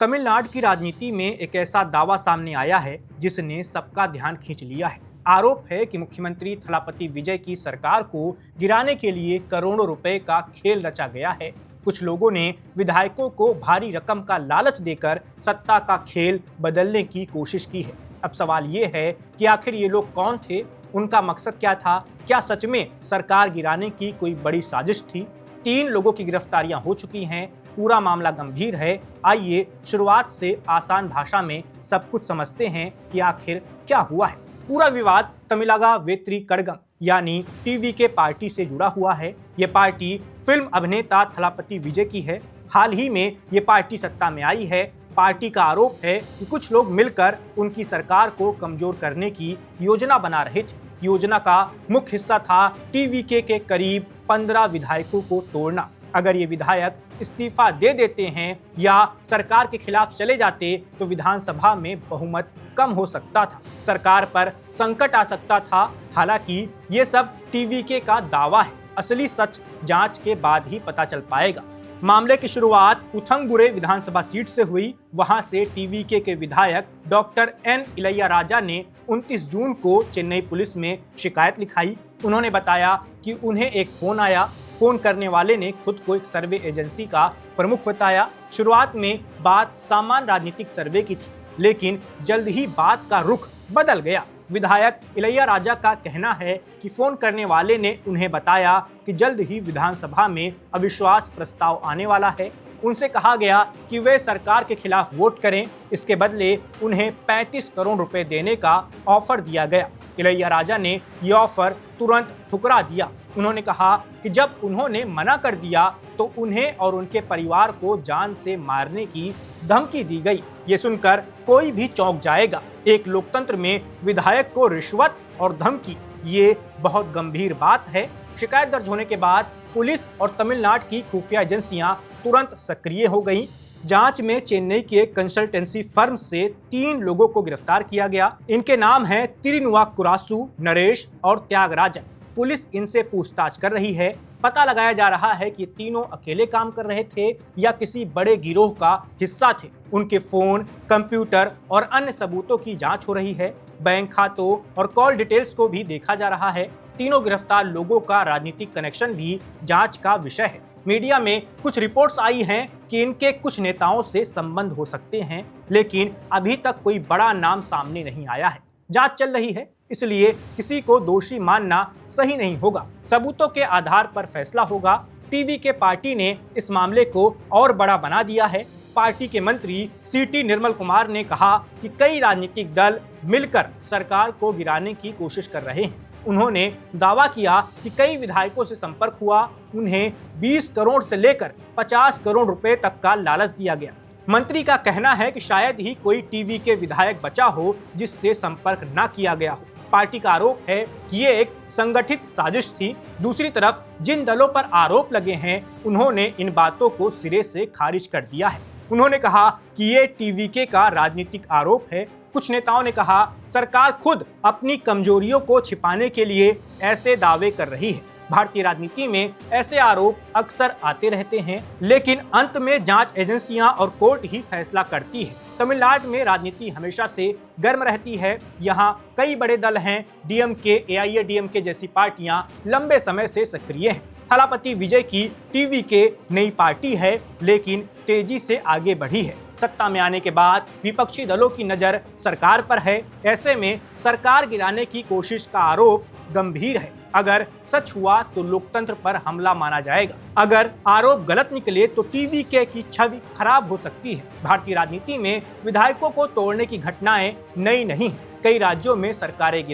तमिलनाडु की राजनीति में एक ऐसा दावा सामने आया है जिसने सबका ध्यान खींच लिया है। आरोप है कि मुख्यमंत्री थलापति विजय की सरकार को गिराने के लिए करोड़ों रुपए का खेल रचा गया है। कुछ लोगों ने विधायकों को भारी रकम का लालच देकर सत्ता का खेल बदलने की कोशिश की है। अब सवाल ये है कि आखिर ये लोग कौन थे, उनका मकसद क्या था? क्या सच में सरकार गिराने की कोई बड़ी साजिश थी? 3 लोगों की गिरफ्तारियां हो चुकी हैं। पूरा मामला गंभीर है। आइए शुरुआत से आसान भाषा में सब कुछ समझते हैं कि आखिर क्या हुआ है। पूरा विवाद तमिलगा वेत्री कड़गम यानी टीवीके पार्टी से जुड़ा हुआ है। ये पार्टी फिल्म अभिनेता थलापति विजय की है। हाल ही में ये पार्टी सत्ता में आई है। पार्टी का आरोप है कि कुछ लोग मिलकर उनकी सरकार को कमजोर करने की योजना बना रहे थे। योजना का मुख्य हिस्सा था टीवीके के करीब 15 विधायकों को तोड़ना। अगर ये विधायक इस्तीफा दे देते हैं या सरकार के खिलाफ चले जाते तो विधानसभा में बहुमत कम हो सकता था, सरकार पर संकट आ सकता था। हालांकि ये सब टीवीके का दावा है। असली सच जांच के बाद ही पता चल पाएगा। मामले की शुरुआत उथंगुरे विधानसभा सीट से हुई। वहां से टीवीके के विधायक डॉक्टर एन इलैयाराजा ने 29 जून को चेन्नई पुलिस में शिकायत लिखाई। उन्होंने बताया कि उन्हें एक फोन आया। फोन करने वाले ने खुद को एक सर्वे एजेंसी का प्रमुख बताया। शुरुआत में बात सामान्य राजनीतिक सर्वे की थी, लेकिन जल्द ही बात का रुख बदल गया। विधायक इलैयाराजा का कहना है कि फोन करने वाले ने उन्हें बताया कि जल्द ही विधानसभा में अविश्वास प्रस्ताव आने वाला है। उनसे कहा गया कि वे सरकार के खिलाफ वोट करें। इसके बदले उन्हें 35 करोड़ रुपए देने का ऑफर दिया गया। इलैयाराजा ने यह ऑफर तुरंत ठुकरा दिया। उन्होंने कहा कि जब उन्होंने मना कर दिया तो उन्हें और उनके परिवार को जान से मारने की धमकी दी गई। ये सुनकर कोई भी चौंक जाएगा। एक लोकतंत्र में विधायक को रिश्वत और धमकी, ये बहुत गंभीर बात है। शिकायत दर्ज होने के बाद पुलिस और तमिलनाडु की खुफिया एजेंसियां तुरंत सक्रिय हो गईं। जांच में चेन्नई के एक कंसल्टेंसी फर्म से 3 लोगों को गिरफ्तार किया गया। इनके नाम हैं तिरुनुवाकुरासु, नरेश और त्यागराजन। पुलिस इनसे पूछताछ कर रही है। पता लगाया जा रहा है कि तीनों अकेले काम कर रहे थे या किसी बड़े गिरोह का हिस्सा थे। उनके फोन, कंप्यूटर और अन्य सबूतों की जांच हो रही है। बैंक खातों और कॉल डिटेल्स को भी देखा जा रहा है। तीनों गिरफ्तार लोगों का राजनीतिक कनेक्शन भी जांच का विषय है। मीडिया में कुछ रिपोर्ट्स आई हैं कि इनके कुछ नेताओं से संबंध हो सकते हैं, लेकिन अभी तक कोई बड़ा नाम सामने नहीं आया है। जांच चल रही है, इसलिए किसी को दोषी मानना सही नहीं होगा। सबूतों के आधार पर फैसला होगा। टीवीके पार्टी ने इस मामले को और बड़ा बना दिया है। पार्टी के मंत्री सीटी निर्मल कुमार ने कहा कि कई राजनीतिक दल मिलकर सरकार को गिराने की कोशिश कर रहे हैं। उन्होंने दावा किया कि कई विधायकों से संपर्क हुआ। उन्हें 20 करोड़ से लेकर 50 करोड़ रुपए तक का लालच दिया गया। मंत्री का कहना है कि शायद ही कोई टीवीके विधायक बचा हो जिससे संपर्क न किया गया हो। पार्टी का आरोप है कि ये एक संगठित साजिश थी। दूसरी तरफ जिन दलों पर आरोप लगे हैं, उन्होंने इन बातों को सिरे से खारिज कर दिया है। उन्होंने कहा कि ये टीवीके का राजनीतिक आरोप है। कुछ नेताओं ने कहा सरकार खुद अपनी कमजोरियों को छिपाने के लिए ऐसे दावे कर रही है। भारतीय राजनीति में ऐसे आरोप अक्सर आते रहते हैं, लेकिन अंत में जांच एजेंसियां और कोर्ट ही फैसला करती है। तमिलनाडु में राजनीति हमेशा से गर्म रहती है। यहाँ कई बड़े दल हैं। डीएमके, एआईएडीएमके जैसी पार्टियां लंबे समय से सक्रिय हैं। थलापति विजय की टीवीके नई पार्टी है, लेकिन तेजी से आगे बढ़ी है। सत्ता में आने के बाद विपक्षी दलों की नजर सरकार पर है। ऐसे में सरकार गिराने की कोशिश का आरोप गंभीर है। अगर सच हुआ तो लोकतंत्र पर हमला माना जाएगा। अगर आरोप गलत निकले तो टीवीके की छवि खराब हो सकती है। भारतीय राजनीति में विधायकों को तोड़ने की घटनाएं नई नहीं हैं। कई राज्यों में सरकारें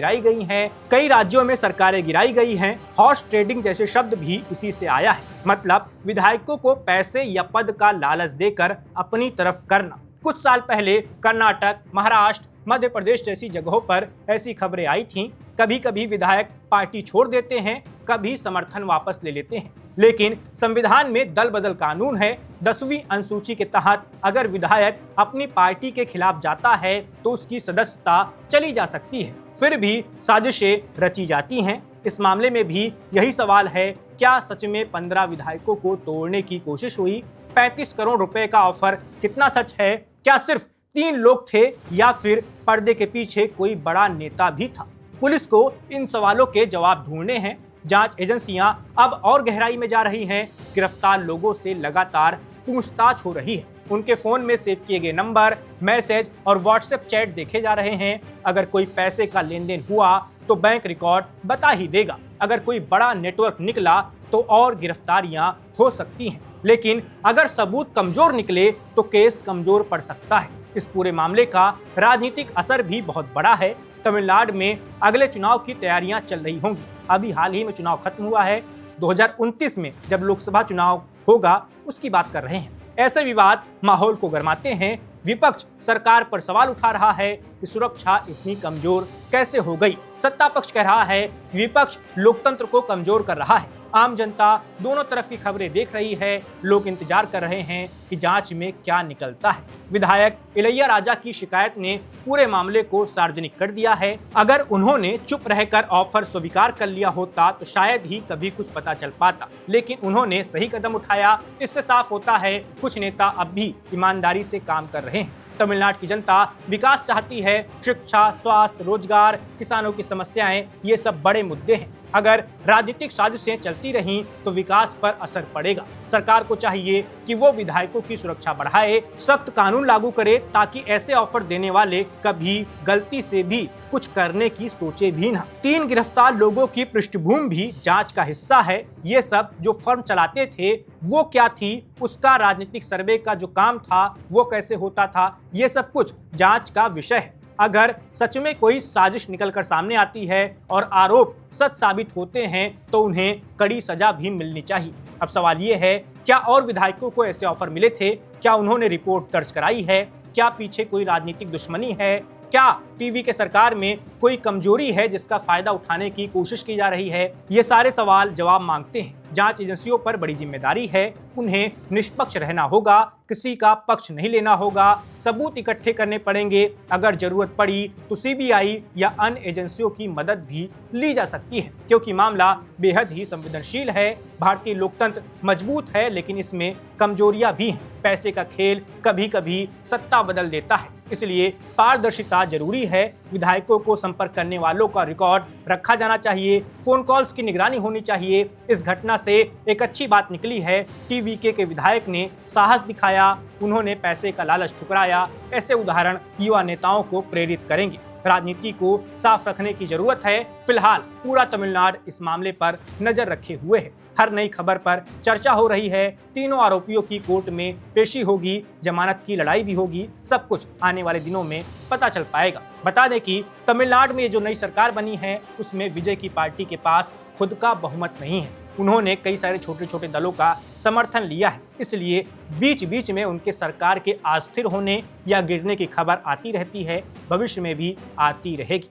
गिराई गई हैं। हॉर्स ट्रेडिंग जैसे शब्द भी इसी से आया है। मतलब विधायकों को पैसे या पद का लालच देकर अपनी तरफ करना। कुछ साल पहले कर्नाटक, महाराष्ट्र, मध्य प्रदेश जैसी जगहों पर ऐसी खबरें आई थीं। कभी कभी विधायक पार्टी छोड़ देते हैं, कभी समर्थन वापस ले लेते हैं। लेकिन संविधान में दल बदल कानून है। 10वीं अनुसूची के तहत अगर विधायक अपनी पार्टी के खिलाफ जाता है तो उसकी सदस्यता चली जा सकती है। फिर भी साजिशें रची जाती हैं। इस मामले में भी यही सवाल है, क्या सच में 15 विधायकों को तोड़ने की कोशिश हुई? 35 करोड़ रुपए का ऑफर कितना सच है? क्या सिर्फ 3 लोग थे या फिर पर्दे के पीछे कोई बड़ा नेता भी था? पुलिस को इन सवालों के जवाब ढूंढने हैं। जांच एजेंसियां अब और गहराई में जा रही हैं। गिरफ्तार लोगों से लगातार पूछताछ हो रही है। उनके फोन में सेव किए गए नंबर, मैसेज और व्हाट्सएप चैट देखे जा रहे हैं। अगर कोई पैसे का लेन देन हुआ तो बैंक रिकॉर्ड बता ही देगा। अगर कोई बड़ा नेटवर्क निकला तो और गिरफ्तारियां हो सकती हैं। लेकिन अगर सबूत कमजोर निकले तो केस कमजोर पड़ सकता है। इस पूरे मामले का राजनीतिक असर भी बहुत बड़ा है। तमिलनाडु में अगले चुनाव की तैयारियां चल रही होंगी। अभी हाल ही में चुनाव खत्म हुआ है। 2029 में जब लोकसभा चुनाव होगा उसकी बात कर रहे हैं। ऐसे विवाद माहौल को गरमाते हैं। विपक्ष सरकार पर सवाल उठा रहा है कि सुरक्षा इतनी कमजोर कैसे हो गई। सत्ता पक्ष कह रहा है कि विपक्ष लोकतंत्र को कमजोर कर रहा है। आम जनता दोनों तरफ की खबरें देख रही है। लोग इंतजार कर रहे हैं कि जांच में क्या निकलता है। विधायक इलैया राजा की शिकायत ने पूरे मामले को सार्वजनिक कर दिया है। अगर उन्होंने चुप रहकर ऑफर स्वीकार कर लिया होता तो शायद ही कभी कुछ पता चल पाता, लेकिन उन्होंने सही कदम उठाया। इससे साफ होता है कुछ नेता अब भी ईमानदारी से काम कर रहे हैं। तमिलनाडु की जनता विकास चाहती है। शिक्षा, स्वास्थ्य, रोजगार, किसानों की समस्याएं, ये सब बड़े मुद्दे हैं। अगर राजनीतिक साजिशें चलती रहीं तो विकास पर असर पड़ेगा। सरकार को चाहिए कि वो विधायकों की सुरक्षा बढ़ाए, सख्त कानून लागू करे ताकि ऐसे ऑफर देने वाले कभी गलती से भी कुछ करने की सोचे भी ना। 3 गिरफ्तार लोगों की पृष्ठभूमि भी जांच का हिस्सा है। ये सब जो फर्म चलाते थे वो क्या थी, उसका राजनीतिक सर्वे का जो काम था वो कैसे होता था, ये सब कुछ जांच का विषय है। अगर सच में कोई साजिश निकलकर सामने आती है और आरोप सच साबित होते हैं तो उन्हें कड़ी सजा भी मिलनी चाहिए। अब सवाल ये है, क्या और विधायकों को ऐसे ऑफर मिले थे? क्या उन्होंने रिपोर्ट दर्ज कराई है? क्या पीछे कोई राजनीतिक दुश्मनी है? क्या टीवी के सरकार में कोई कमजोरी है जिसका फायदा उठाने की कोशिश की जा रही है? ये सारे सवाल जवाब मांगते हैं। जांच एजेंसियों पर बड़ी जिम्मेदारी है। उन्हें निष्पक्ष रहना होगा, किसी का पक्ष नहीं लेना होगा, सबूत इकट्ठे करने पड़ेंगे। अगर जरूरत पड़ी तो सीबीआई या अन्य एजेंसियों की मदद भी ली जा सकती है, क्योंकि मामला बेहद ही संवेदनशील है। भारतीय लोकतंत्र मजबूत है लेकिन इसमें कमजोरियां भी हैं। पैसे का खेल कभी कभी सत्ता बदल देता है, इसलिए पारदर्शिता जरूरी है। विधायकों को संपर्क करने वालों का रिकॉर्ड रखा जाना चाहिए। फोन कॉल्स की निगरानी होनी चाहिए। इस घटना से एक अच्छी बात निकली है। टीवीके के विधायक ने साहस दिखाया, उन्होंने पैसे का लालच ठुकराया। ऐसे उदाहरण युवा नेताओं को प्रेरित करेंगे। राजनीति को साफ रखने की जरूरत है। फिलहाल पूरा तमिलनाडु इस मामले पर नजर रखे हुए है। हर नई खबर पर चर्चा हो रही है। तीनों आरोपियों की कोर्ट में पेशी होगी, जमानत की लड़ाई भी होगी। सब कुछ आने वाले दिनों में पता चल पाएगा। बता दें कि तमिलनाडु में जो नई सरकार बनी है उसमें विजय की पार्टी के पास खुद का बहुमत नहीं है। उन्होंने कई सारे छोटे छोटे दलों का समर्थन लिया है, इसलिए बीच बीच में उनके सरकार के अस्थिर होने या गिरने की खबर आती रहती है, भविष्य में भी आती रहेगी।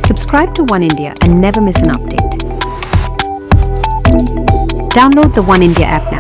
Subscribe to One India and never miss an update. Download the One India app now.